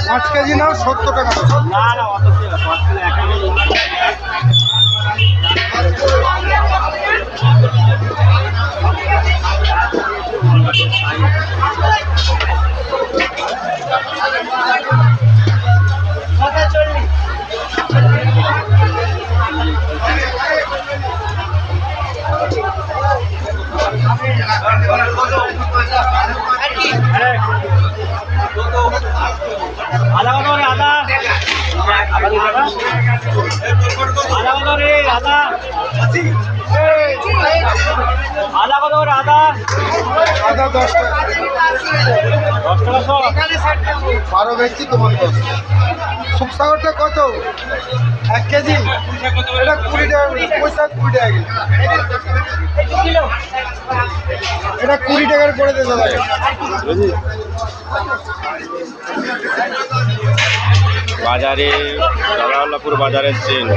পাঁচ কেজি নাও 70 টাকা। আদা কত রে আদা? আদা কত রে আদা? আদা কত রে আদা? আদা 10 টাকা। 10 টাকা সব। 12 বেচছি তোমার 10। শুকসাগরটা কত? 1 কেজি? এটা 20 টাকা, পয়সা 20 টাকা কিলো। এটা 20 টাকার করে দে দাদা। বাজারে, জালালাপুর বাজারের ট্রেন।